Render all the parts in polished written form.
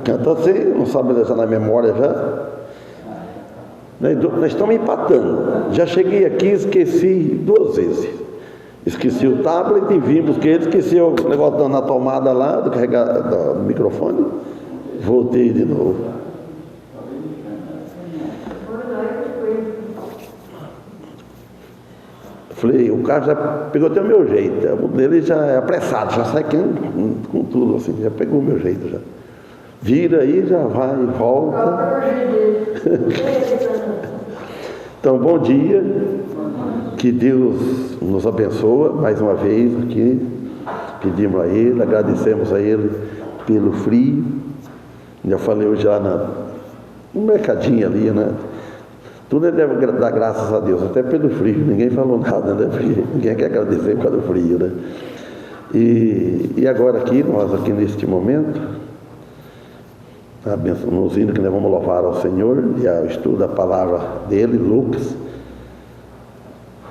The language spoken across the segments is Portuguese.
Canta assim, não sabe deixar na memória já. Nós estamos empatando. Já cheguei aqui e esqueci 2 vezes. Esqueci o tablet e vimos que ele esqueceu o negócio na tomada lá, do carregar do microfone. Voltei de novo. Falei, o carro já pegou até o meu jeito. O dele já é apressado, já sai com tudo assim, já pegou o meu jeito já. Vira aí, já vai e volta. Então, bom dia. Que Deus nos abençoe mais uma vez aqui. Pedimos a Ele, agradecemos a Ele pelo frio. Já falei hoje lá no mercadinho ali, né? Tudo ele deve dar graças a Deus, até pelo frio. Ninguém falou nada, né? Porque ninguém quer agradecer por causa do frio, né? E agora aqui, nós aqui neste momento, nos hinos que nós vamos louvar ao Senhor e ao estudo da palavra dele, Lucas,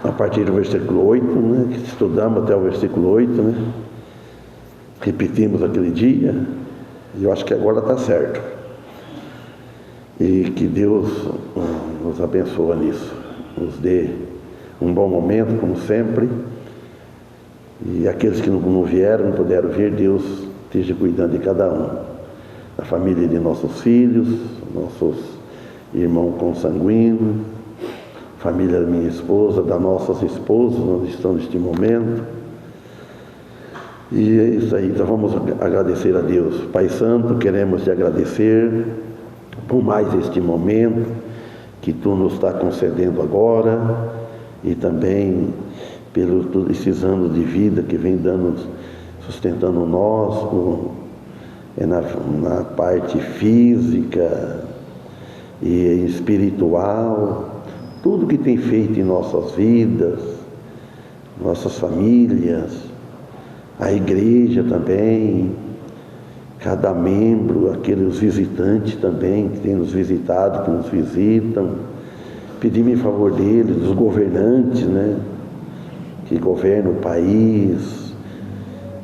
a partir do versículo 8, né? Que estudamos até o versículo 8, né? Repetimos aquele dia, e eu acho que agora está certo. E que Deus nos abençoe nisso, nos dê um bom momento, como sempre. E aqueles que não vieram, não puderam vir, Deus esteja cuidando de cada um. Da família de nossos filhos, nossos irmãos consanguíneos, família da minha esposa, das nossas esposas, onde estão neste momento. E é isso aí, então vamos agradecer a Deus. Pai Santo, queremos te agradecer por mais este momento que tu nos está concedendo agora, e também pelos esses anos de vida que vem sustentando nós, na parte física e espiritual, tudo que tem feito em nossas vidas, nossas famílias, a igreja também, cada membro, aqueles visitantes também que têm nos visitado, que nos visitam. Pedimos em favor deles, dos governantes, né, que governam o país.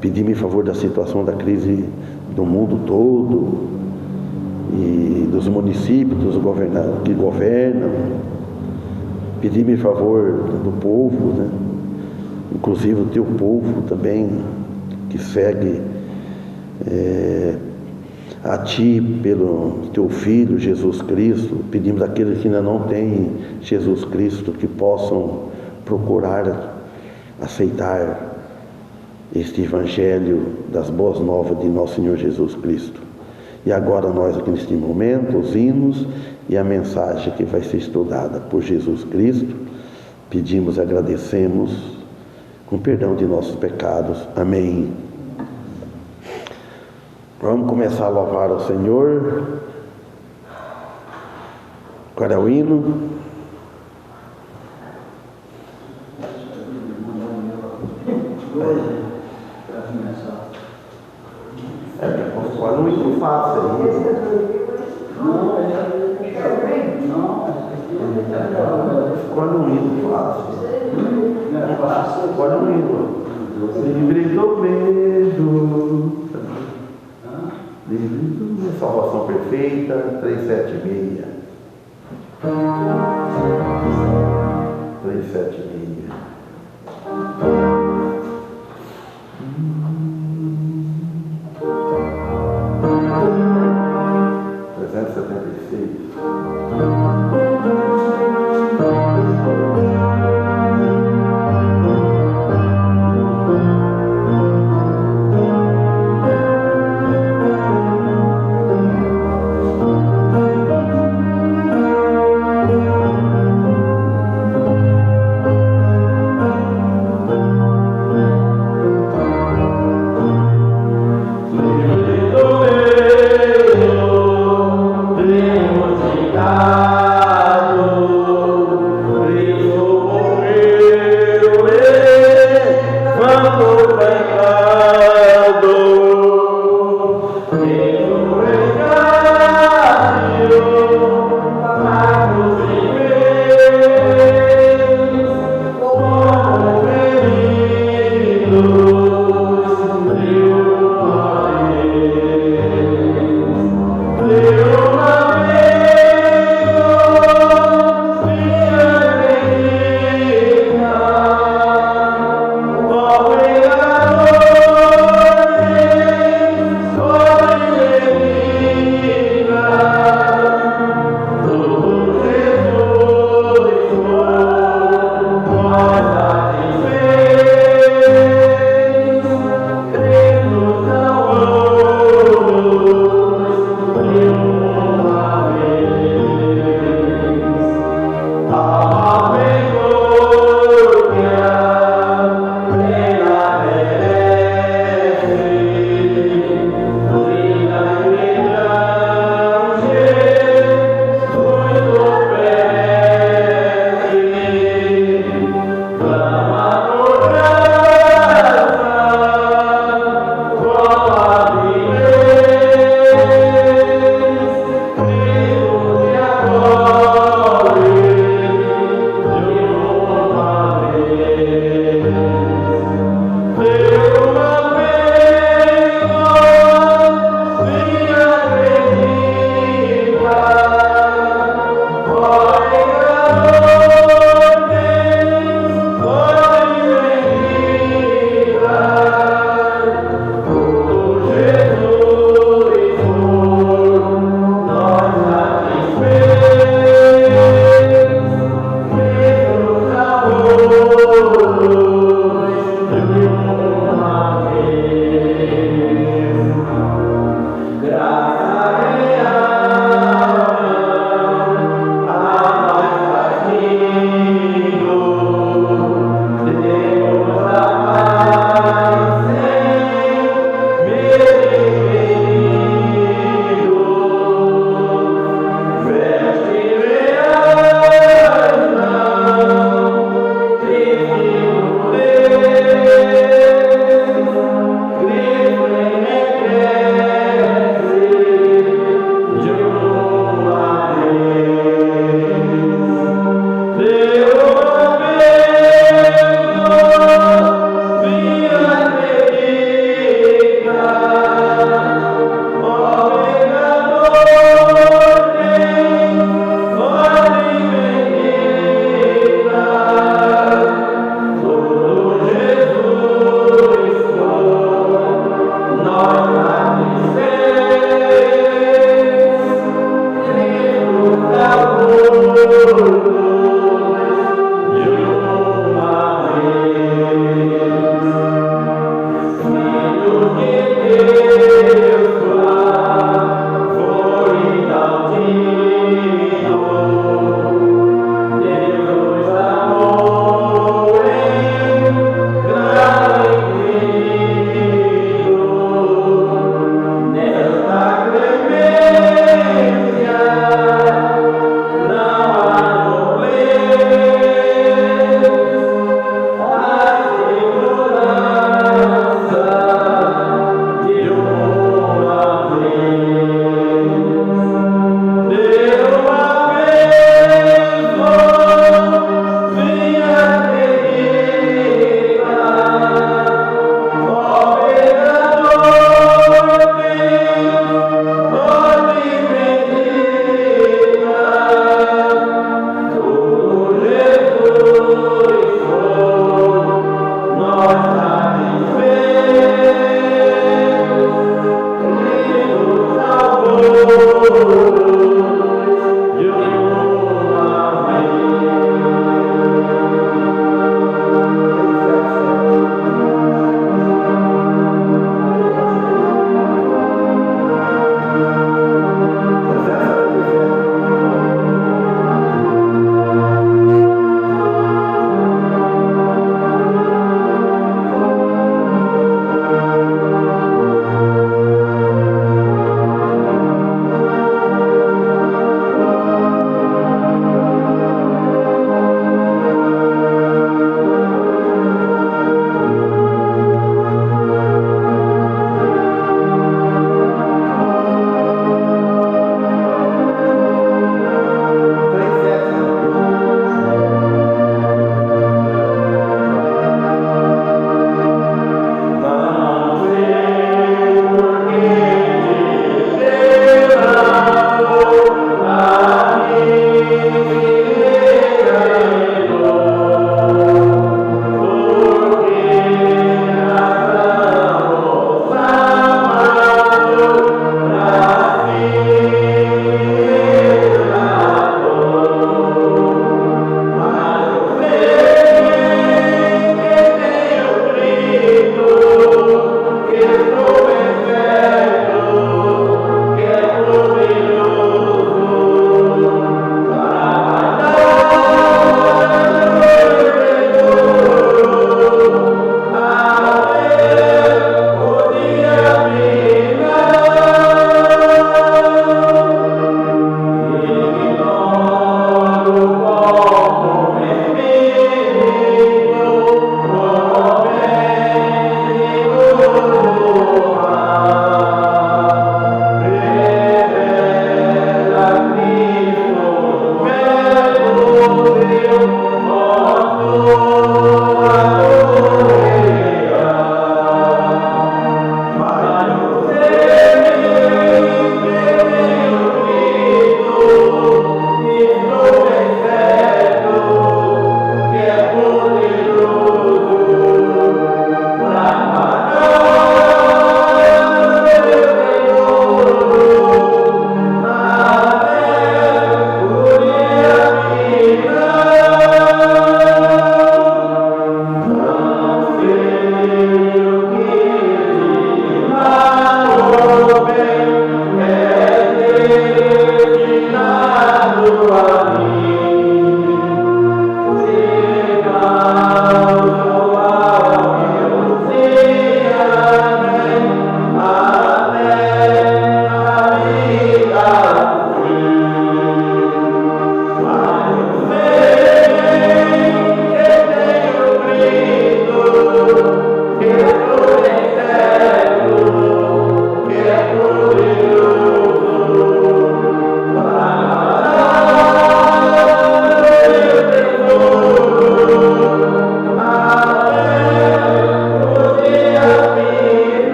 Pedimos em favor da situação da crise do mundo todo e dos municípios que governam. Pedimos em favor do povo, né, inclusive o teu povo também, que segue a ti pelo teu Filho Jesus Cristo. Pedimos àqueles que ainda não têm Jesus Cristo que possam procurar aceitar este Evangelho das boas novas de nosso Senhor Jesus Cristo. E agora nós aqui neste momento, os hinos e a mensagem que vai ser estudada por Jesus Cristo, pedimos e agradecemos com perdão de nossos pecados. Amém. Vamos começar a louvar ao Senhor. Qual é o hino? Qual é o hino fácil aí? Qual é o hino fácil? Qual é o hino? Livre do medo. Salvação perfeita, 376. 376. 376.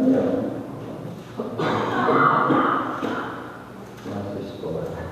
Nossa história.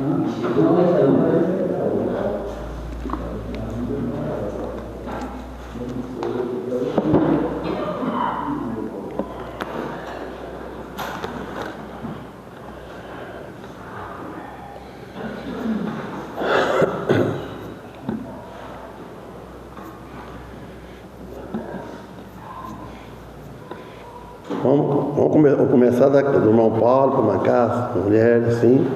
Vamos começar do irmão Paulo, para uma casa, mulher, assim.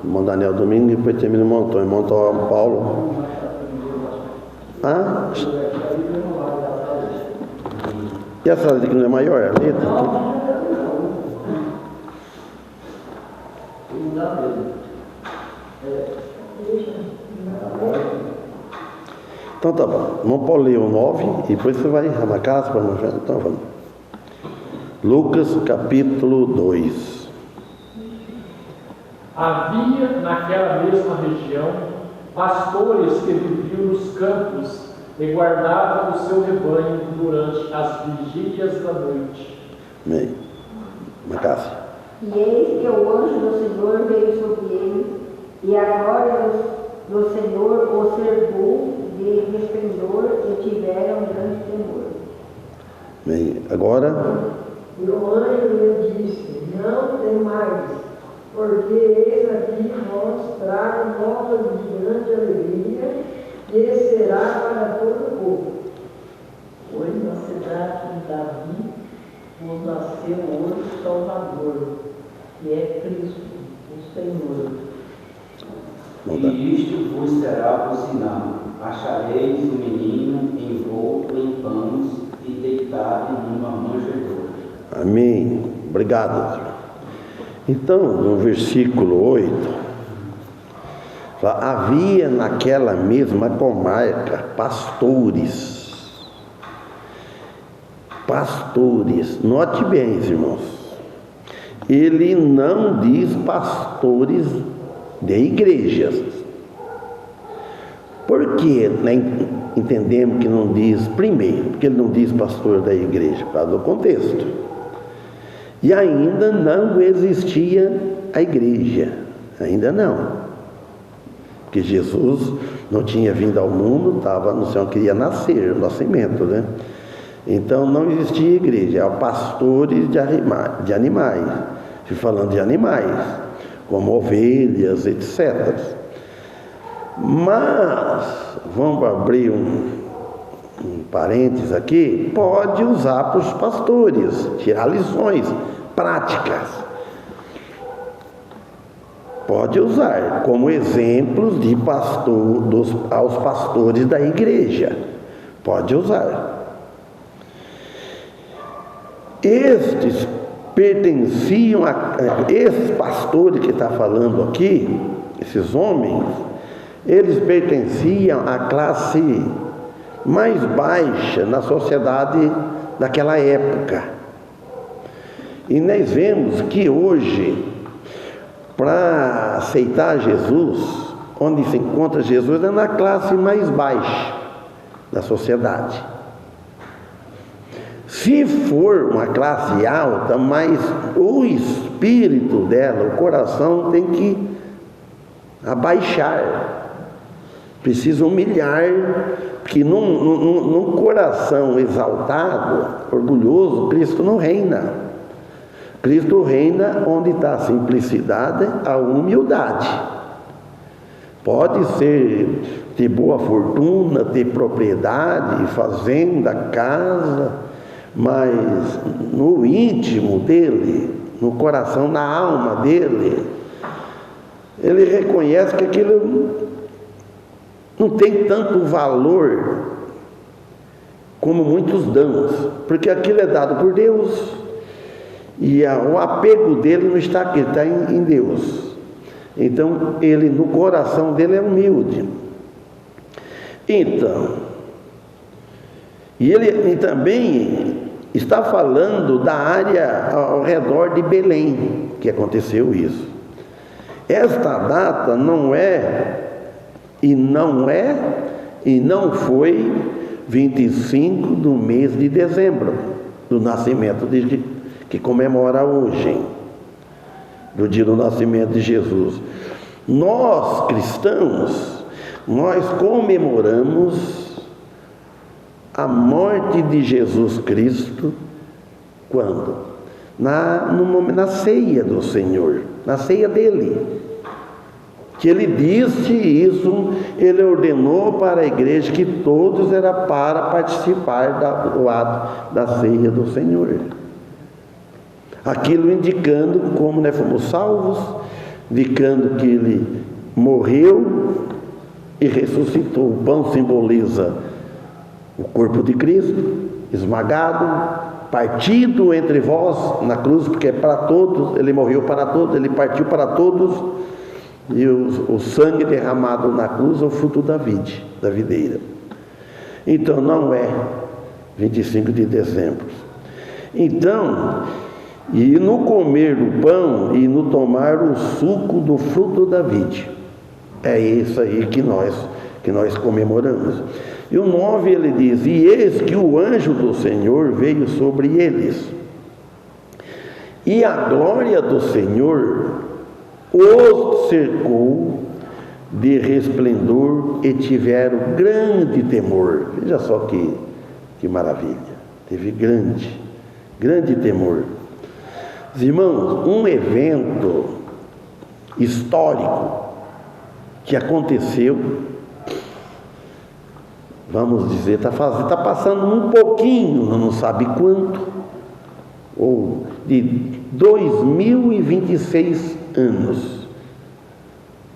Irmão Daniel Domingo, e depois termina o irmão Antônio. Irmão Paulo. Ah? E essa letra que não é maior? A letra? Então tá bom. Irmão Paulo leu o 9 e depois você vai na casa para mostrar. Então vamos. Lucas capítulo 2. Havia naquela mesma região pastores que viviam nos campos e guardavam o seu rebanho durante as vigílias da noite. Amém. Macácia. E eis que o anjo do Senhor veio sobre ele, e a glória do Senhor o cercou de resplendor, e tiveram grande temor. Amém. Agora. E o anjo lhe disse: não temais, porque eis aqui vos trago novas de grande alegria, que será para todo o povo. Pois na cidade de Davi vos nasceu hoje o Salvador, que é Cristo, o Senhor. E isto vos será por sinal: achareis o menino envolto em panos e deitado numa manjedoura. Amém. Obrigado, Senhor. Então, no versículo 8, fala, havia naquela mesma comarca pastores. Note bem, irmãos. Ele não diz pastores de igrejas. Por que, né, entendemos que não diz? Primeiro, porque ele não diz pastor da igreja, por causa do contexto. E ainda não existia a igreja, ainda não. Porque Jesus não tinha vindo ao mundo, estava no céu, queria nascer, o nascimento, né? Então não existia igreja, eram pastores de animais, falando de animais, como ovelhas, etc. Mas, vamos abrir um parênteses aqui, pode usar para os pastores, tirar lições práticas. Pode usar como exemplos de aos pastores da igreja. Pode usar. Estes pertenciam esses pastores que está falando aqui, esses homens, eles pertenciam à classe mais baixa na sociedade daquela época. E nós vemos que hoje, para aceitar Jesus, onde se encontra Jesus é na classe mais baixa da sociedade. Se for uma classe alta, mas o espírito dela, o coração tem que abaixar. Precisa humilhar, porque num coração exaltado, orgulhoso, Cristo não reina. Cristo reina onde está a simplicidade, a humildade. Pode ser ter boa fortuna, ter propriedade, fazenda, casa, mas no íntimo dele, no coração, na alma dele, ele reconhece que aquilo não tem tanto valor como muitos dão, porque aquilo é dado por Deus e o apego dele não está aqui, está em Deus. Então ele, no coração dele, é humilde. Então, e ele também está falando da área ao redor de Belém que aconteceu isso. Esta data não foi 25 do mês de dezembro, do nascimento que comemora hoje, do dia do nascimento de Jesus. Nós, cristãos, nós comemoramos a morte de Jesus Cristo quando? Na ceia do Senhor, na ceia dele. Que ele disse isso, ele ordenou para a igreja que todos era para participar do ato da ceia do Senhor. Aquilo indicando como nós fomos salvos, indicando que ele morreu e ressuscitou. O pão simboliza o corpo de Cristo, esmagado, partido entre vós na cruz, porque é para todos, ele morreu para todos, ele partiu para todos, e o sangue derramado na cruz é o fruto da videira. Então não é 25 de dezembro. Então, e no comer do pão e no tomar o suco do fruto da vide, é isso aí que nós comemoramos. E o 9 ele diz: e eis que o anjo do Senhor veio sobre eles, e a glória do Senhor os cercou de resplendor, e tiveram grande temor. Veja só que maravilha, teve grande temor. Irmãos, um evento histórico que aconteceu, vamos dizer, está passando um pouquinho, não sabe quanto, ou de 2026 anos,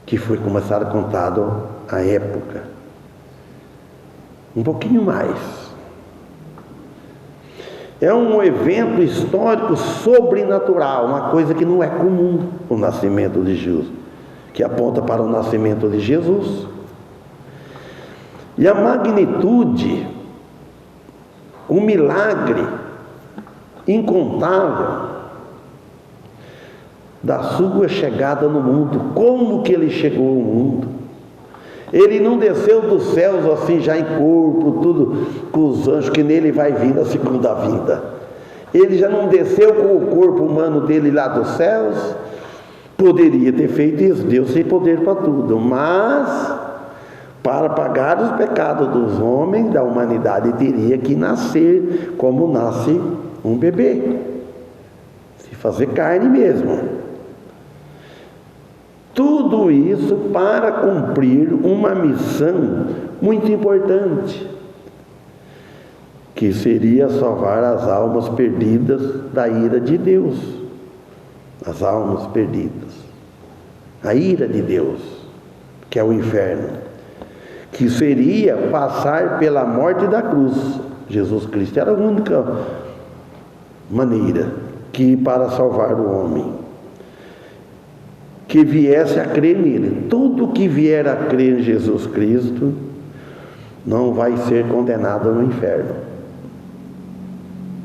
que foi começado contado a época, um pouquinho mais. É um evento histórico sobrenatural, uma coisa que não é comum, o nascimento de Jesus, que aponta para o nascimento de Jesus. E a magnitude, o milagre incontável da sua chegada no mundo. Como que ele chegou ao mundo? Ele não desceu dos céus assim já em corpo, tudo com os anjos, que nele vai vir na segunda vinda. Ele já não desceu com o corpo humano dele lá dos céus. Poderia ter feito isso, Deus tem poder para tudo, mas para pagar os pecados dos homens, da humanidade, teria que nascer como nasce um bebê, se fazer carne mesmo. Tudo isso para cumprir uma missão muito importante, que seria salvar as almas perdidas da ira de Deus. As almas perdidas, a ira de Deus, que é o inferno, que seria passar pela morte da cruz. Jesus Cristo era a única maneira que para salvar o homem, que viesse a crer nele. Todo que vier a crer em Jesus Cristo não vai ser condenado no inferno.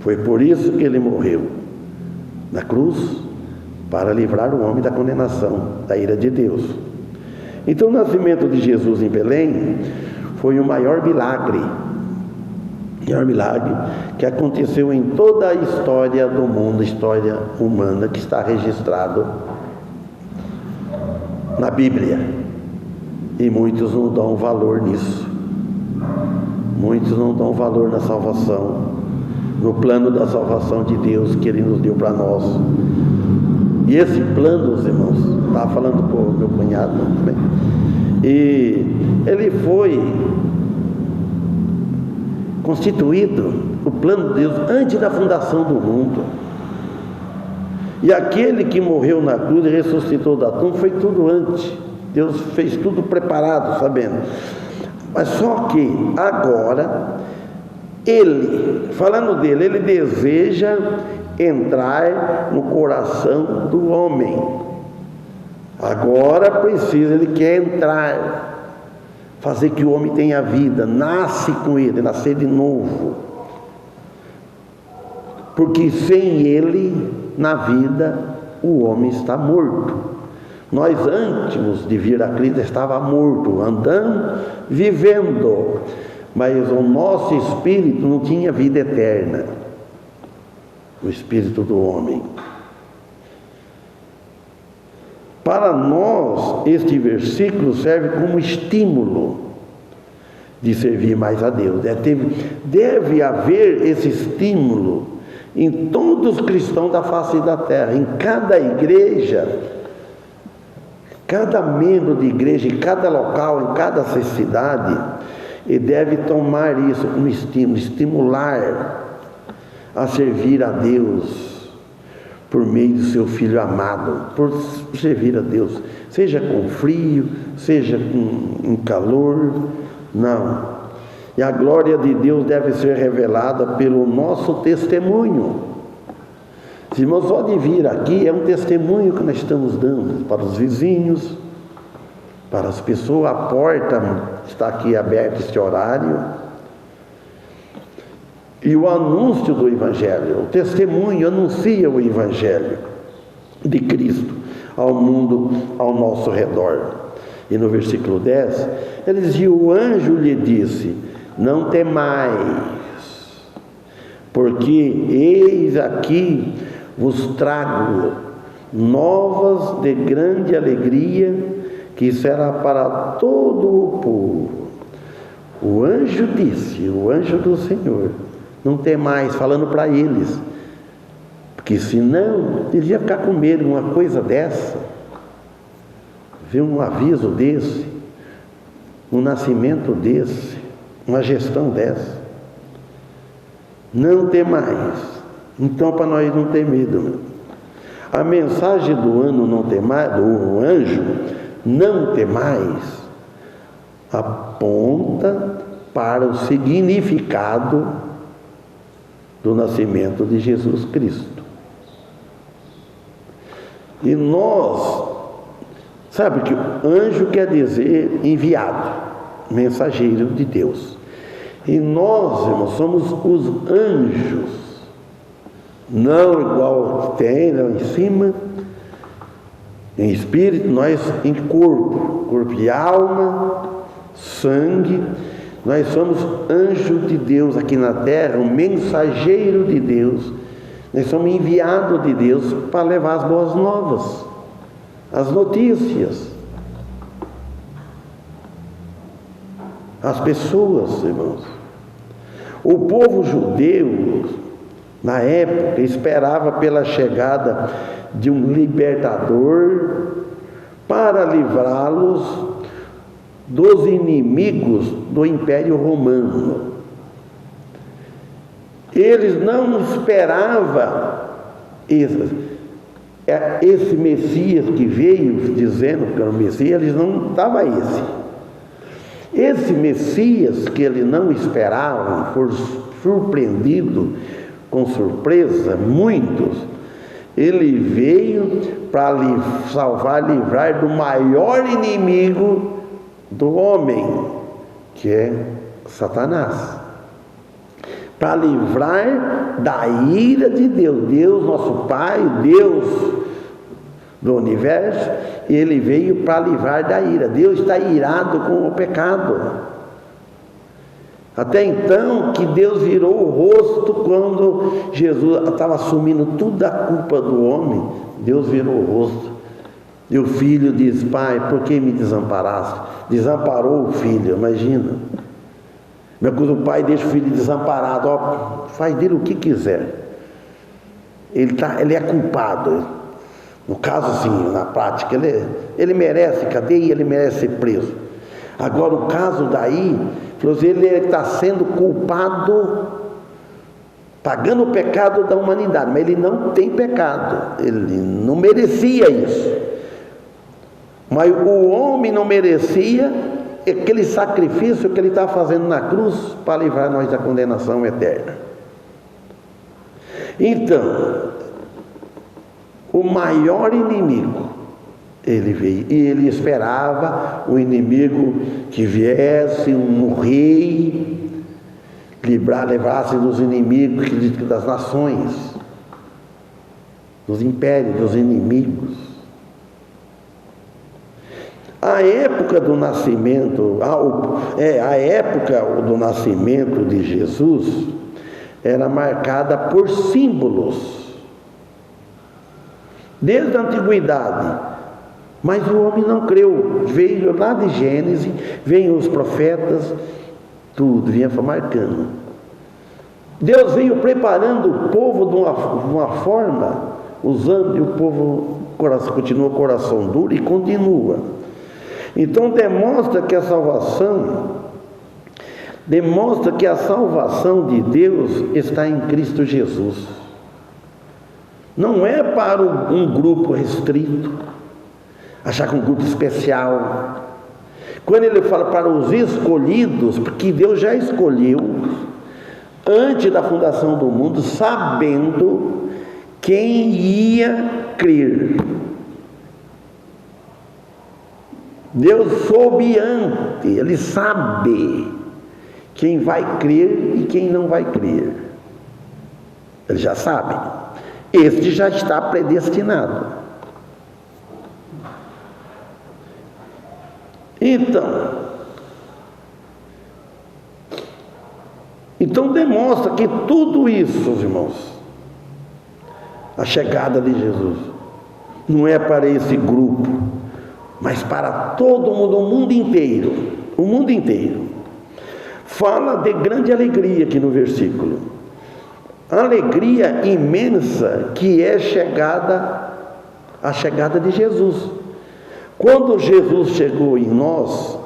Foi por isso que ele morreu na cruz, para livrar o homem da condenação, da ira de Deus. Então o nascimento de Jesus em Belém foi o maior milagre que aconteceu em toda a história do mundo, história humana, que está registrado na Bíblia. E muitos não dão valor nisso. Muitos não dão valor na salvação, no plano da salvação de Deus que Ele nos deu para nós. E esse plano, os irmãos, estava falando com o meu cunhado também, e ele foi constituído, o plano de Deus, antes da fundação do mundo. E aquele que morreu na cruz e ressuscitou da tumba foi tudo antes. Deus fez tudo preparado, sabendo. Mas só que agora, ele, falando dele, ele deseja entrar no coração do homem. Agora precisa, ele quer entrar, fazer que o homem tenha vida, nasce com ele, nascer de novo. Porque sem ele, na vida, o homem está morto. Nós antes de vir a Cristo estava morto, andando, vivendo, mas o nosso espírito não tinha vida eterna. O espírito do homem. Para nós, este versículo serve como estímulo de servir mais a Deus. Deve haver esse estímulo em todos os cristãos da face da terra, em cada igreja, cada membro de igreja, em cada local, em cada cidade, e deve tomar isso como estímulo, estimular a servir a Deus por meio do seu Filho amado, por servir a Deus, seja com frio, seja com calor, não. E a glória de Deus deve ser revelada pelo nosso testemunho. Os irmãos podem vir aqui, é um testemunho que nós estamos dando para os vizinhos, para as pessoas. A porta está aqui aberta este horário. E o anúncio do Evangelho, o testemunho anuncia o Evangelho de Cristo ao mundo ao nosso redor. E no versículo 10, ele diz: e o anjo lhe disse: não temais, porque eis aqui vos trago novas de grande alegria, que será para todo o povo. O anjo disse, o anjo do Senhor: não temais, falando para eles, porque senão eles iam ficar com medo. Uma coisa dessa, ver um aviso desse, um nascimento desse, uma gestão dessa. Não temais. Então, para nós não ter medo, a mensagem do ano não temais, do anjo não temais, aponta para o significado do nascimento de Jesus Cristo. E nós, sabe que anjo quer dizer enviado, mensageiro de Deus. E nós, irmãos, somos os anjos, não igual tem lá em cima, em espírito, nós em corpo e alma, sangue. Nós somos anjo de Deus aqui na terra, um mensageiro de Deus. Nós somos enviados de Deus para levar as boas novas, as notícias, as pessoas, irmãos. O povo judeu, na época, esperava pela chegada de um libertador para livrá-los dos inimigos do Império Romano. Eles não esperavam esse Messias que veio dizendo que era o Messias, eles não estavam esse Messias que eles não esperavam, foram surpreendidos com surpresa, muitos. Ele veio para salvar, livrar do maior inimigo do homem, que é Satanás, para livrar da ira de Deus. Deus, nosso Pai, Deus do universo, ele veio para livrar da ira. Deus está irado com o pecado. Até então, que Deus virou o rosto quando Jesus estava assumindo toda a culpa do homem. Deus virou o rosto. E o filho diz: pai, por que me desamparaste? Desamparou o filho, imagina. Quando o pai deixa o filho desamparado, ó, faz dele o que quiser. Ele é culpado. No caso, sim, na prática, ele merece cadeia, ele merece ser preso. Agora, o caso daí, ele está sendo culpado, pagando o pecado da humanidade, mas ele não tem pecado, ele não merecia isso. Mas o homem não merecia aquele sacrifício que ele está fazendo na cruz para livrar nós da condenação eterna. Então, o maior inimigo, ele veio, e ele esperava um inimigo que viesse, um rei, levasse dos inimigos das nações, dos impérios, dos inimigos. A época do nascimento, a época do nascimento de Jesus era marcada por símbolos. Desde a antiguidade, Mas o homem não creu. Veio lá de Gênesis, veio os profetas, tudo vinha marcando. Deus veio preparando o povo de uma forma, usando, e o povo continua o coração duro e continua. Então demonstra que a salvação de Deus está em Cristo Jesus. Não é para um grupo restrito, achar que um grupo especial. Quando ele fala para os escolhidos, porque Deus já escolheu antes da fundação do mundo, sabendo quem ia crer. Deus soube antes, Ele sabe quem vai crer e quem não vai crer. Ele já sabe. Este já está predestinado. Então demonstra que tudo isso, irmãos, a chegada de Jesus, não é para esse grupo, mas para todo mundo, o mundo inteiro. Fala de grande alegria aqui no versículo. Alegria imensa que é a chegada de Jesus. Quando Jesus chegou em nós,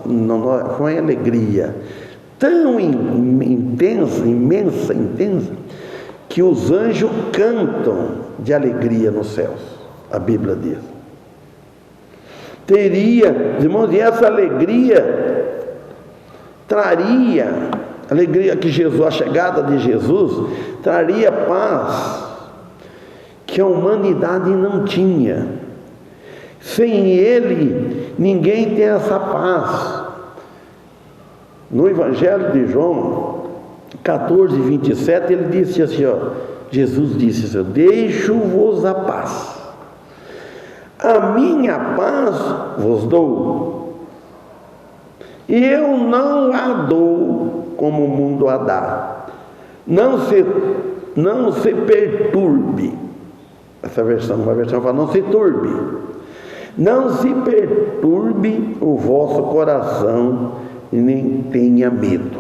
foi uma alegria tão imensa, que os anjos cantam de alegria nos céus. A Bíblia diz. Irmãos, e essa alegria traria, a chegada de Jesus traria paz que a humanidade não tinha. Sem Ele, ninguém tem essa paz. No Evangelho de João 14, 27, ele disse assim, Jesus disse assim, deixo-vos a paz. A minha paz vos dou. E eu não a dou como o mundo a dá. Não se perturbe. Uma versão fala, não se turbe. Não se perturbe o vosso coração e nem tenha medo.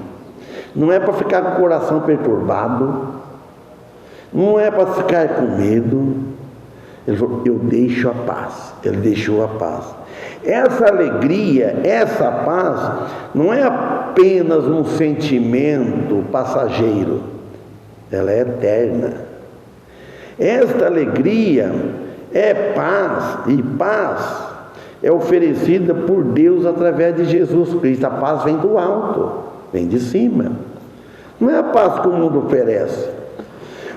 Não é para ficar com o coração perturbado. Não é para ficar com medo. Ele falou, eu deixo a paz. Ele deixou a paz. Essa alegria, essa paz, não é apenas um sentimento passageiro. Ela é eterna. Esta alegria é paz, e paz é oferecida por Deus através de Jesus Cristo. A paz vem do alto, vem de cima. Não é a paz que o mundo oferece.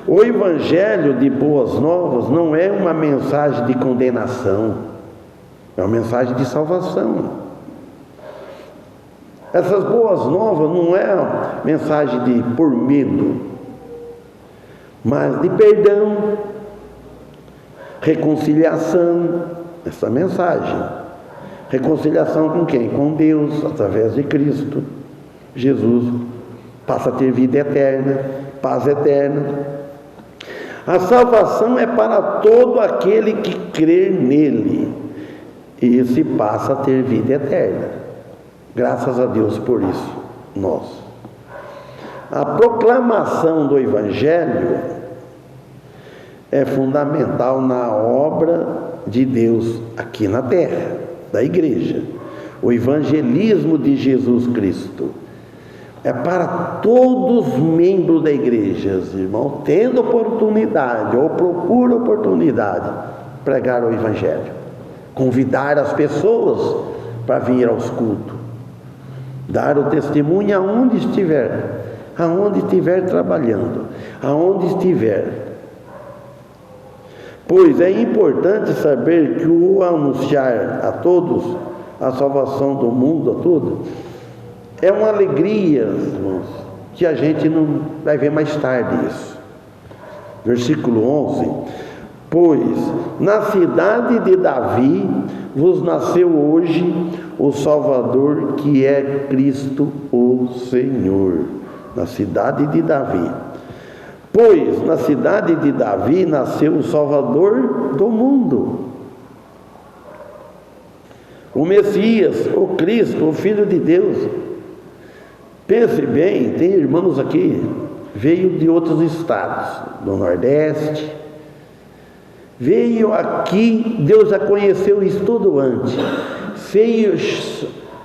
O Evangelho de Boas Novas não é uma mensagem de condenação, é uma mensagem de salvação. Essas Boas Novas não é uma mensagem de por medo, mas de perdão, reconciliação. Essa mensagem. Reconciliação com quem? Com Deus, através de Cristo. Jesus passa a ter vida eterna, paz eterna. A salvação é para todo aquele que crer nele. E esse passa a ter vida eterna. Graças a Deus por isso, nós. A proclamação do Evangelho é fundamental na obra de Deus aqui na terra, da igreja. O evangelismo de Jesus Cristo é para todos os membros da igreja, irmão, tendo oportunidade ou procura oportunidade, pregar o evangelho, convidar as pessoas para vir aos cultos, dar o testemunho aonde estiver trabalhando, aonde estiver. Pois é importante saber que o anunciar a todos a salvação do mundo, a tudo, é uma alegria, irmãos, que a gente não vai ver mais tarde isso. Versículo 11. Pois na cidade de Davi vos nasceu hoje o Salvador, que é Cristo o Senhor. Na cidade de Davi. Pois na cidade de Davi nasceu o Salvador do mundo. o Messias, o Cristo, o Filho de Deus. Pense bem, tem irmãos aqui, veio de outros estados, do Nordeste, veio aqui, Deus já conheceu isso tudo antes,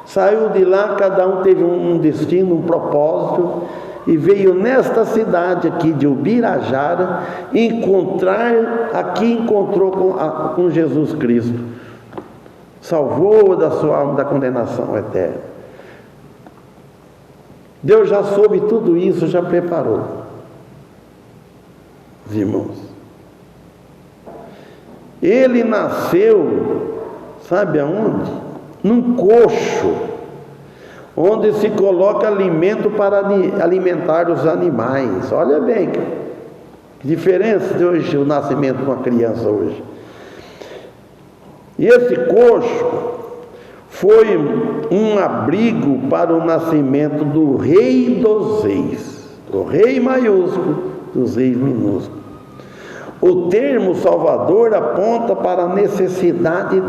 saiu de lá, cada um teve um destino, um propósito, e veio nesta cidade aqui de Ubirajara, encontrou com Jesus Cristo, salvou da sua alma da condenação eterna. Deus já soube tudo isso, já preparou. Os irmãos, ele nasceu, sabe aonde? Num coxo, onde se coloca alimento para alimentar os animais. Olha bem, que diferença de hoje, o nascimento de uma criança hoje. E esse coxo foi um abrigo para o nascimento do Rei dos Reis, o Rei maiúsculo dos Reis minúsculos. O termo Salvador aponta para a necessidade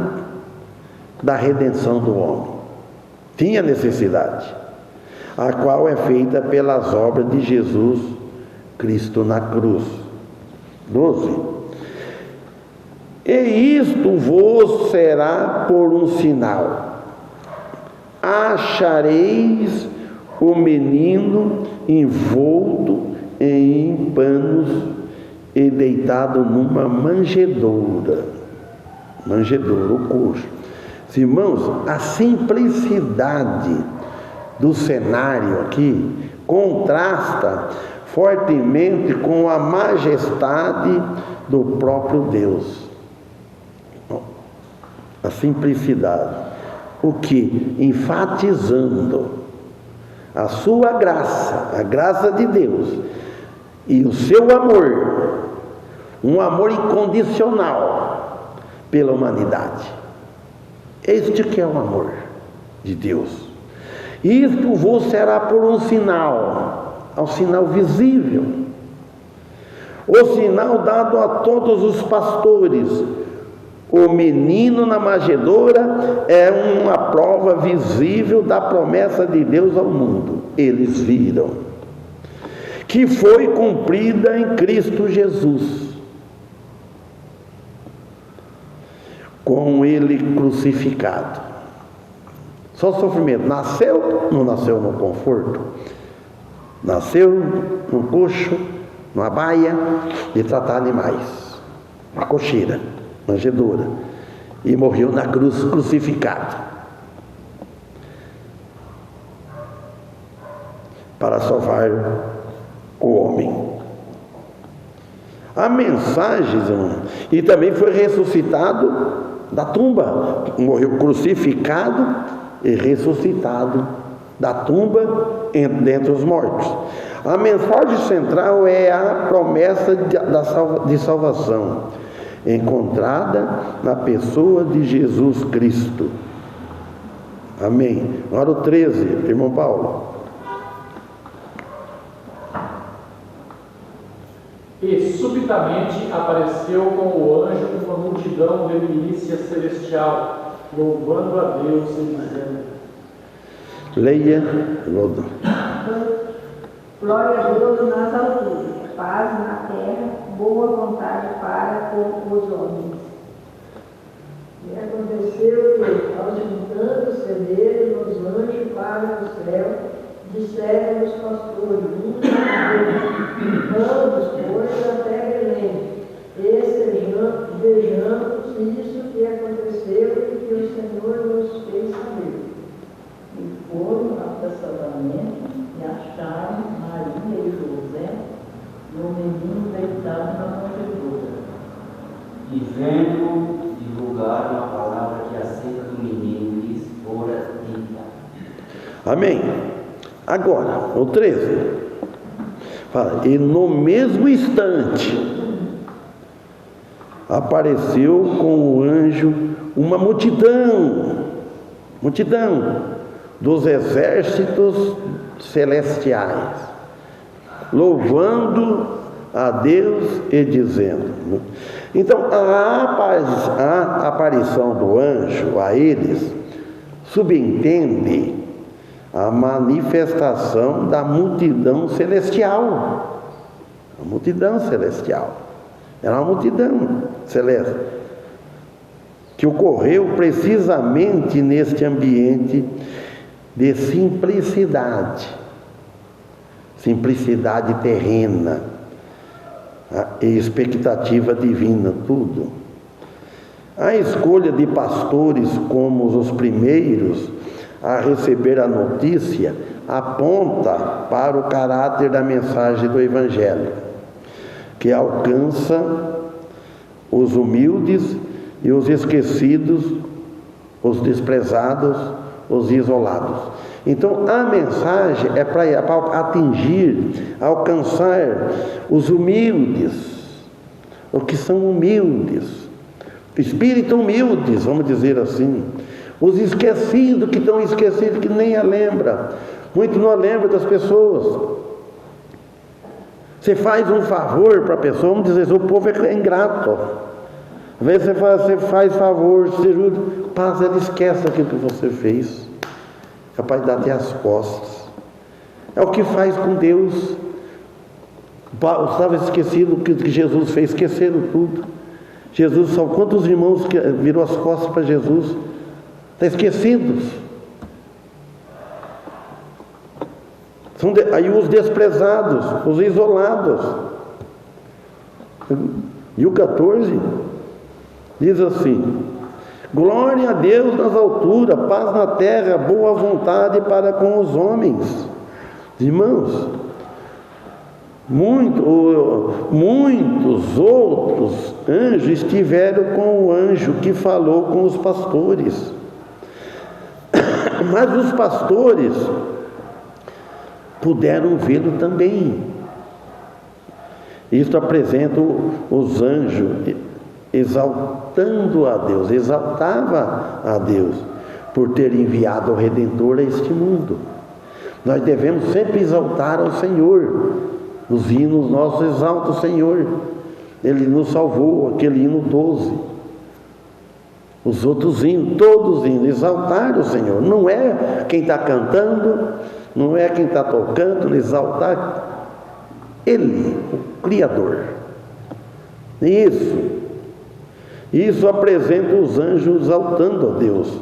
da redenção do homem. Tinha necessidade, a qual é feita pelas obras de Jesus Cristo na cruz. 12. E isto vos será por um sinal: achareis o menino envolto em panos e deitado numa manjedoura, o coxo. Irmãos, a simplicidade do cenário aqui contrasta fortemente com a majestade do próprio Deus. A simplicidade, o que? Enfatizando a sua graça, a graça de Deus e o seu amor, um amor incondicional pela humanidade. Este que é o amor de Deus. Isto vos será por um sinal, um sinal visível, o sinal dado a todos os pastores. O menino na manjedoura é uma prova visível da promessa de Deus ao mundo. Eles viram que foi cumprida em Cristo Jesus, com ele crucificado. Só sofrimento. Nasceu, não nasceu no conforto, nasceu num coxo, numa baia de tratar animais, uma cocheira, manjedoura, e morreu na cruz crucificado para salvar o homem. A mensagem, irmão, e também foi ressuscitado da tumba, morreu crucificado e ressuscitado da tumba dentre os mortos. A mensagem central é a promessa de salvação, encontrada na pessoa de Jesus Cristo. Amém. Agora o 13, irmão Paulo. E subitamente apareceu com o anjo uma multidão de milícia celestial, louvando a Deus e dizendo: Leia. Glória a Deus nas alturas, paz na terra, boa vontade para com os homens. E aconteceu que, ao juntando celeiros, os anjos para o céu, disseram os pastores, vamos, pois, até Belém, e vejamos isso que aconteceu e que o Senhor nos fez saber. E foram apressadamente e acharam Maria e José e o menino deitado na manjedoura. E vendo, divulgaram a palavra que acerca do menino lhes fora dita. Amém. Agora, o 13. Fala, e no mesmo instante apareceu com o anjo uma multidão dos exércitos celestiais, louvando a Deus e dizendo. Então, a aparição do anjo a eles subentende a manifestação da multidão celestial. A multidão celestial. Era uma multidão celeste que ocorreu precisamente neste ambiente de simplicidade terrena e expectativa divina, tudo. A escolha de pastores como os primeiros a receber a notícia aponta para o caráter da mensagem do Evangelho, que alcança os humildes e os esquecidos, os desprezados, os isolados. Então, a mensagem é para atingir, alcançar os humildes, os que são humildes, espírito humildes, vamos dizer assim, os esquecidos, que estão esquecidos, que nem a lembra, muito não lembra das pessoas. Você faz um favor para a pessoa, vamos dizer, o povo é ingrato. Às vezes você faz favor, você ajuda, passa, ela esquece aquilo que você fez, capaz de dar até as costas. É o que faz com Deus. Estava esquecido o que Jesus fez, esqueceram tudo. Jesus, só quantos irmãos que virou as costas para Jesus? Está esquecidos. Aí os desprezados, os isolados. E o 14 diz assim: glória a Deus nas alturas, paz na terra, boa vontade para com os homens. Irmãos, muitos outros anjos estiveram com o anjo que falou com os pastores. Mas os pastores puderam vê-lo também. Isto apresenta os anjos exaltando a Deus, exaltava a Deus por ter enviado o Redentor a este mundo. Nós devemos sempre exaltar ao Senhor. Os hinos nossos exaltam o Senhor. Ele nos salvou, aquele hino 12. Os outros hinos, todos os hinos, exaltar o Senhor. Não é quem está cantando, não é quem está tocando, exaltar Ele, o Criador. Isso apresenta os anjos exaltando a Deus.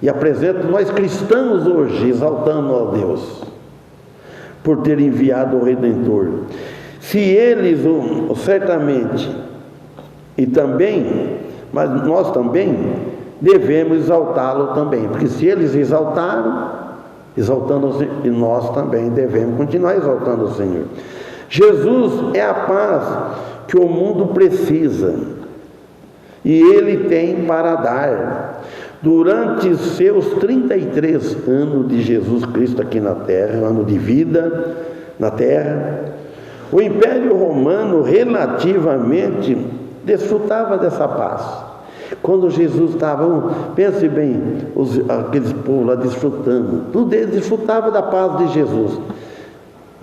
E apresenta nós cristãos hoje exaltando a Deus por ter enviado o Redentor. Se eles, certamente, e também, mas nós também devemos exaltá-lo também, porque se eles exaltaram, exaltando, e nós também devemos continuar exaltando o Senhor. Jesus é a paz que o mundo precisa e Ele tem para dar. Durante seus 33 anos de Jesus Cristo aqui na terra, ano de vida na terra, o Império Romano relativamente desfrutava dessa paz. Quando Jesus estava, pense bem, aqueles povos lá desfrutando, tudo eles desfrutavam da paz de Jesus.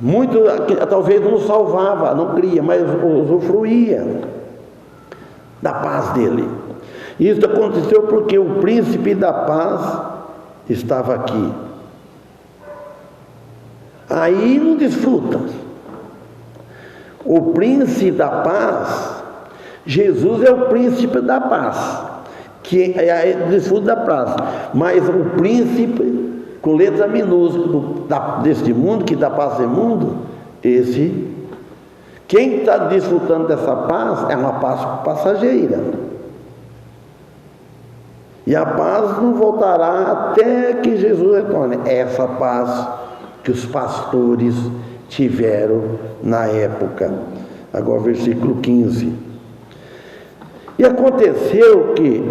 Muito, talvez não salvava, não cria, mas usufruía da paz dele. Isso aconteceu porque o príncipe da paz estava aqui. Aí não desfruta. O príncipe da paz, Jesus é o príncipe da paz, que desfruta da paz. Mas o príncipe, com letra minúscula, deste mundo, que dá paz no mundo, quem está desfrutando dessa paz é uma paz passageira. E a paz não voltará até que Jesus retorne. Essa paz que os pastores tiveram na época. Agora, versículo 15. E aconteceu que,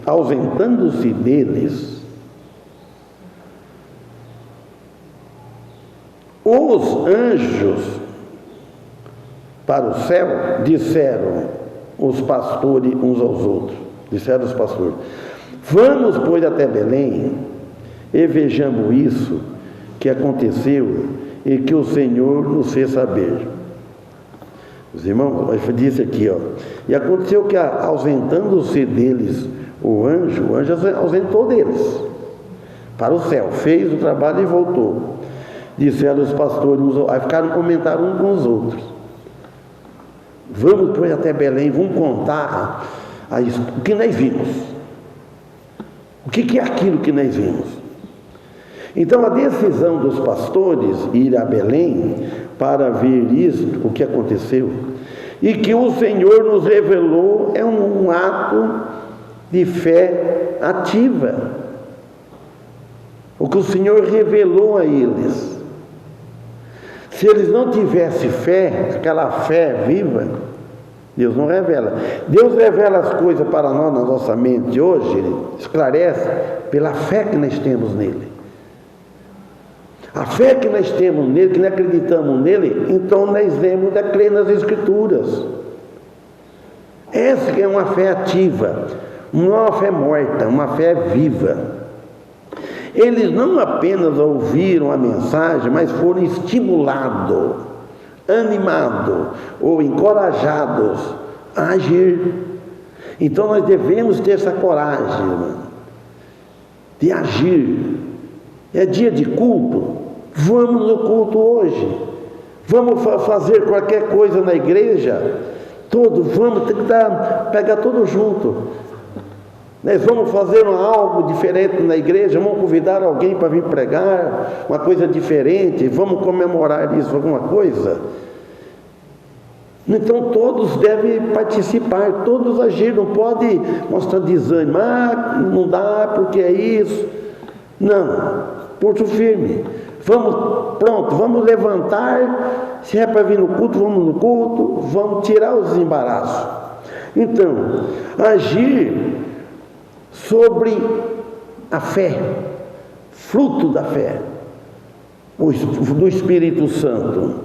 ausentando-se deles, os anjos para o céu disseram os pastores uns aos outros. Disseram os pastores: vamos, pois, até Belém e vejamos isso que aconteceu e que o Senhor nos fez saber. Os irmãos, disse aqui, e aconteceu que, ausentando-se deles O anjo ausentou deles para o céu, fez o trabalho e voltou. Disseram os pastores, aí ficaram comentando uns com os outros: vamos depois até Belém, vamos contar o que nós vimos. O que é aquilo que nós vimos? Então a decisão dos pastores ir a Belém para ver isso, o que aconteceu, e que o Senhor nos revelou, é um ato de fé ativa. O que o Senhor revelou a eles. Se eles não tivessem fé, aquela fé viva, Deus não revela. Deus revela as coisas para nós na nossa mente hoje, Ele esclarece pela fé que nós temos nele. A fé que nós temos nele, que nós acreditamos nele, então nós devemos crer nas Escrituras. Essa é uma fé ativa, não é uma fé morta, uma fé viva. Eles não apenas ouviram a mensagem, mas foram estimulados, animados ou encorajados a agir. Então nós devemos ter essa coragem, irmão, de agir. É dia de culto, vamos no culto hoje. Vamos fazer qualquer coisa na igreja, vamos pegar tudo junto. Nós vamos fazer algo diferente na igreja, vamos convidar alguém para vir pregar, uma coisa diferente, vamos comemorar isso, alguma coisa. Então todos devem participar, todos agir, não pode mostrar desânimo, não dá porque é isso. Não, pulso firme, vamos levantar, se é para vir no culto, vamos no culto, vamos tirar os embaraços. Então, agir sobre a fé, fruto da fé, do Espírito Santo,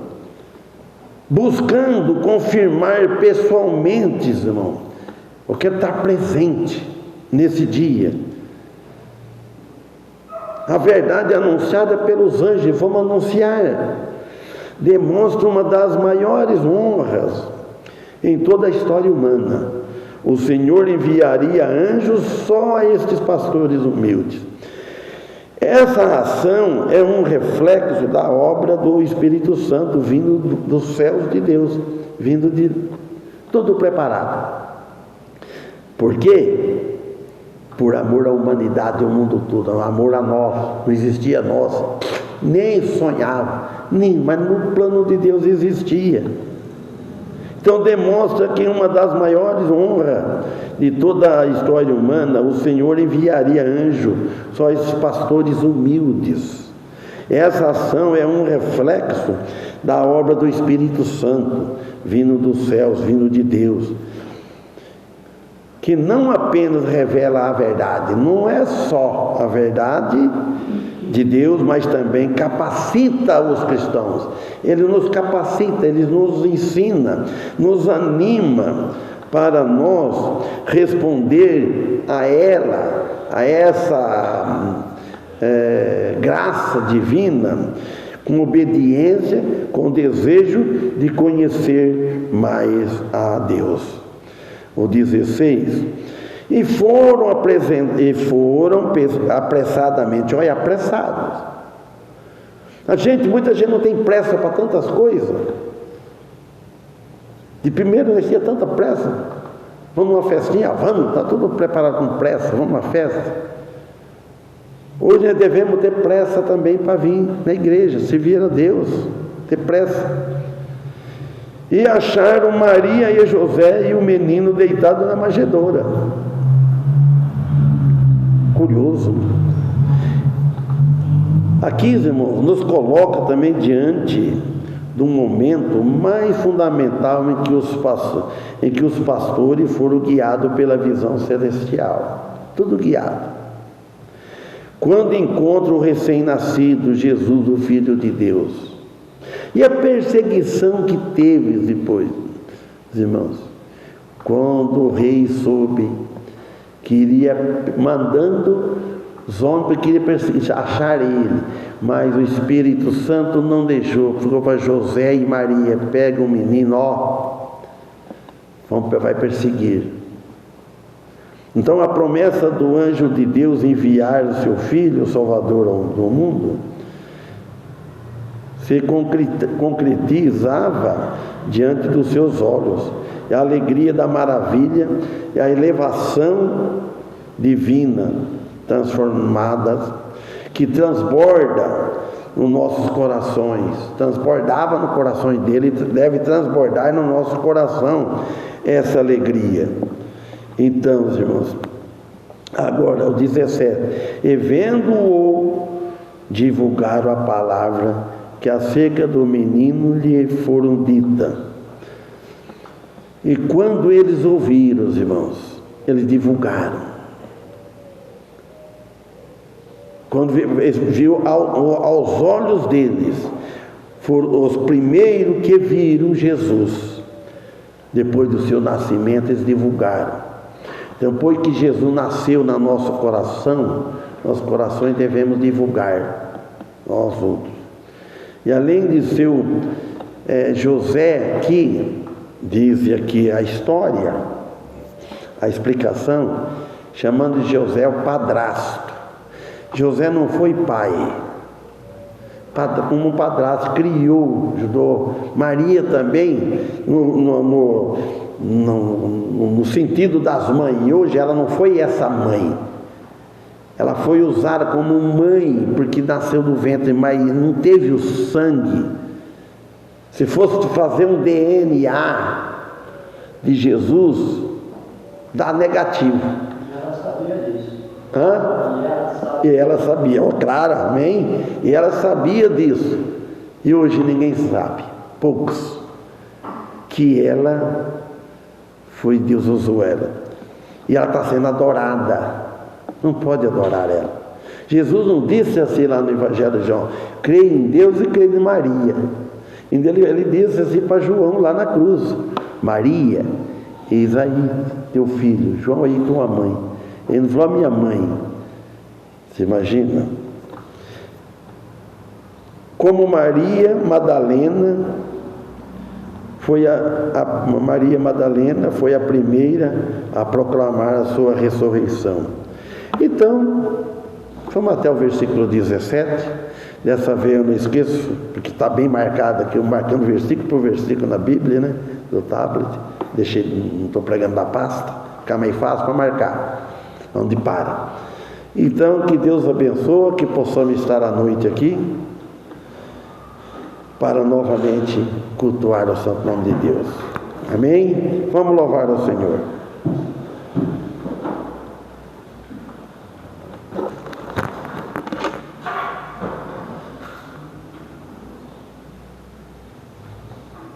buscando confirmar pessoalmente, irmão, eu quero estar presente nesse dia. A verdade anunciada pelos anjos, vamos anunciar, demonstra uma das maiores honras em toda a história humana. O Senhor enviaria anjos só a estes pastores humildes. Essa ação é um reflexo da obra do Espírito Santo vindo dos céus de Deus, vindo de tudo preparado. Por quê? Por amor à humanidade, ao mundo todo, amor a nós. Não existia nós, nem sonhava, mas no plano de Deus existia. Então demonstra que uma das maiores honras de toda a história humana, o Senhor enviaria anjo só a esses pastores humildes. Essa ação é um reflexo da obra do Espírito Santo, vindo dos céus, vindo de Deus, que não apenas revela a verdade, não é só a verdade de Deus, mas também capacita os cristãos. Ele nos capacita, Ele nos ensina, nos anima para nós responder a essa graça divina, com obediência, com desejo de conhecer mais a Deus. O 16, e foram apressadamente, olha, apressados. Muita gente não tem pressa para tantas coisas. De primeiro nós tinha tanta pressa. Vamos numa festinha, vamos, está tudo preparado com pressa, vamos numa festa. Hoje nós devemos ter pressa também para vir na igreja, servir a Deus, ter pressa. E acharam Maria e José e o menino deitado na manjedoura. Curioso. Aqui, irmãos, nos coloca também diante de um momento mais fundamental em que os pastores foram guiados pela visão celestial. Tudo guiado. Quando encontram o recém-nascido Jesus, o Filho de Deus. E a perseguição que teve depois, irmãos, quando o rei soube que iria mandando os homens que queriam achar ele, mas o Espírito Santo não deixou, falou para José e Maria: pega o menino, vai perseguir. Então a promessa do anjo de Deus enviar o seu Filho, o Salvador do mundo, se concretizava diante dos seus olhos. E a alegria da maravilha e a elevação divina transformadas, que transborda nos nossos corações, transbordava no coração dele, deve transbordar no nosso coração essa alegria. Então, irmãos, agora o 17: e vendo-o, divulgaram a palavra que acerca do menino lhe foram dita. E quando eles ouviram, os irmãos, eles divulgaram. Quando viu aos olhos deles, foram os primeiros que viram Jesus. Depois do seu nascimento, eles divulgaram. Depois que Jesus nasceu no nosso coração, nossos corações devemos divulgar nós outros. E além de seu José, que diz aqui a história, a explicação, chamando de José o padrasto. José não foi pai, como um padrasto criou, ajudou. Maria também, no sentido das mães. E hoje ela não foi essa mãe, ela foi usada como mãe, porque nasceu do ventre, mas não teve o sangue. Se fosse fazer um DNA de Jesus, dá negativo. Ela sabia disso. E ela sabia, claro, amém? E ela sabia disso. E hoje ninguém sabe, poucos, que ela foi, Deus usou ela. E ela está sendo adorada. Não pode adorar ela. Jesus não disse assim lá no Evangelho de João: creia em Deus e creia em Maria. Ele disse assim para João lá na cruz: Maria, eis aí teu filho. João, aí tua mãe. Ele não falou a minha mãe. Você imagina? Como Maria Madalena foi Maria Madalena foi a primeira a proclamar a sua ressurreição. Então, vamos até o versículo 17. Dessa vez eu não esqueço, porque está bem marcado aqui, eu marcando versículo por versículo na Bíblia, né? Do tablet. Não estou pregando da pasta, fica meio fácil para marcar onde para. Então, que Deus abençoe, que possamos estar à noite aqui para novamente cultuar o santo nome de Deus. Amém? Vamos louvar ao Senhor.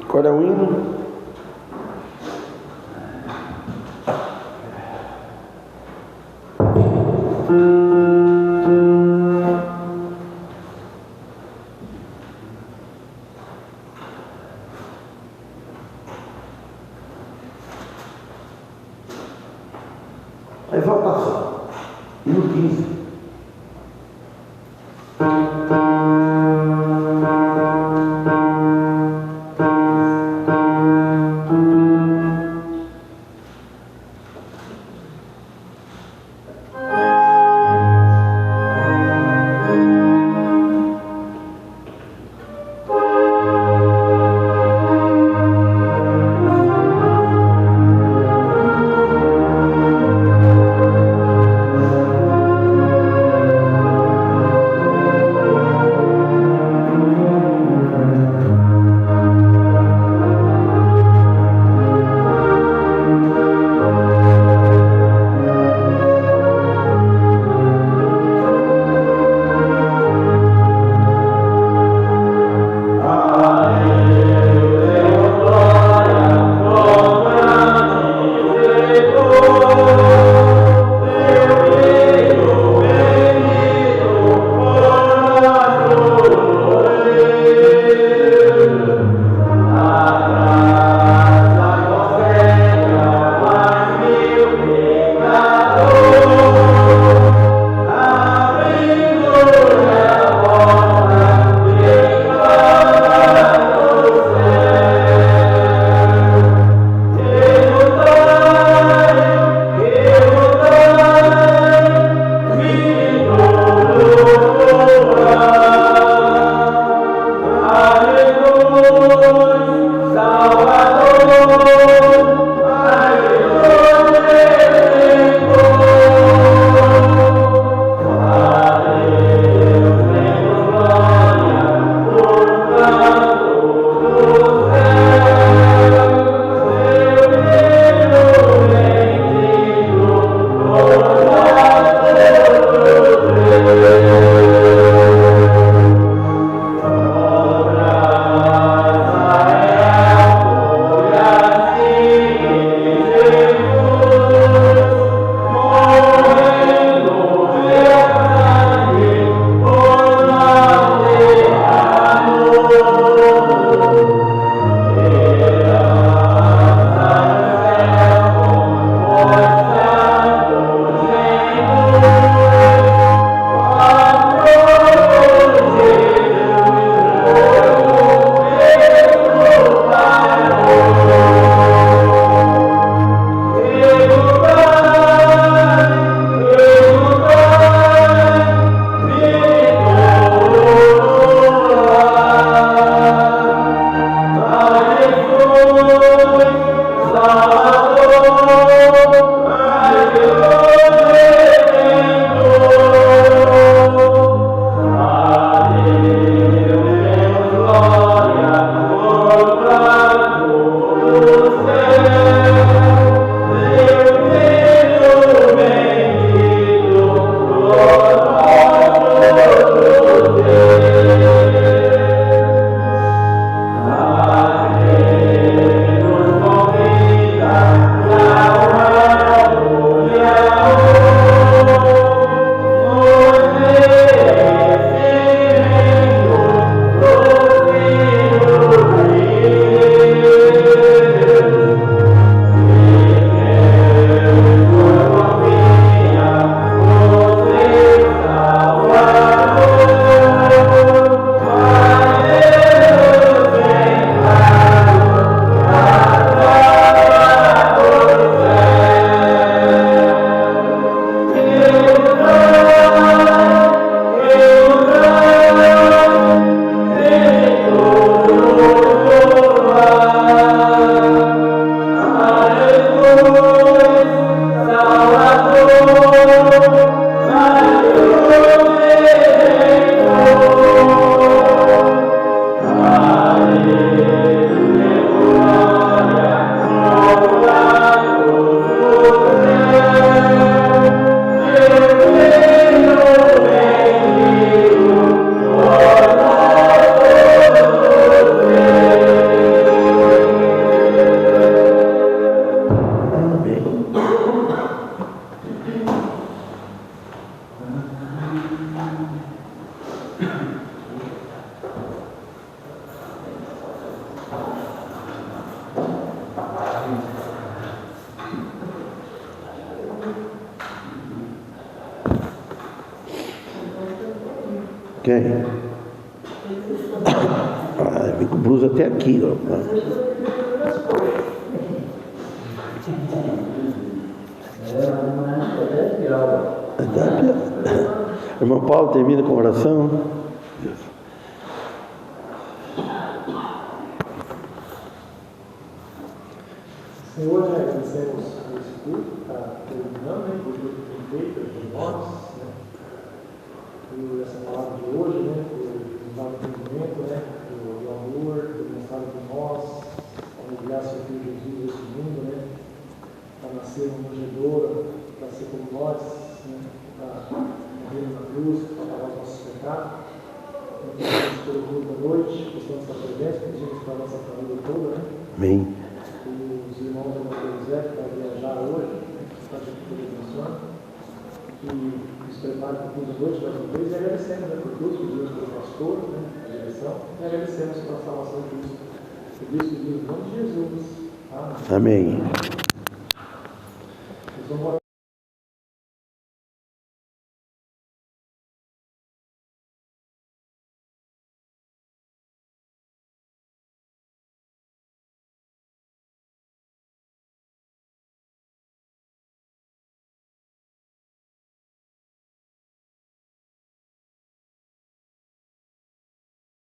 Agora o hino. A exaltação. Hino 15. Quem? Ah, vem com blusa até aqui, ó. Irmão Paulo, termina com oração. Senhor, já agradecemos esse culto, está terminando, né? Por tudo que tem feito de nós, né? Por essa palavra de hoje, né? Por nos dar o entendimento, né? Do amor, do mensagem de nós, ao enviar seu Filho Jesus nesse mundo, né? Para nascer uma manjedoura, para ser como nós, né? Para morrer na cruz, para pagar os nossos pecados. Pedimos pelo culto da noite, gostamos da presença, pedimos para a nossa família toda, né? Amém. Os irmãos da Matheus José, que vai viajar hoje, que está de abençoando, que nos prepare para o culto da noite, mais uma vez, e agradecemos, né, por tudo, pedimos pelo pastor, né, a direção, e agradecemos pela salvação de Cristo. Por isso, em nome de Jesus. Amém. Amém. Nós vamos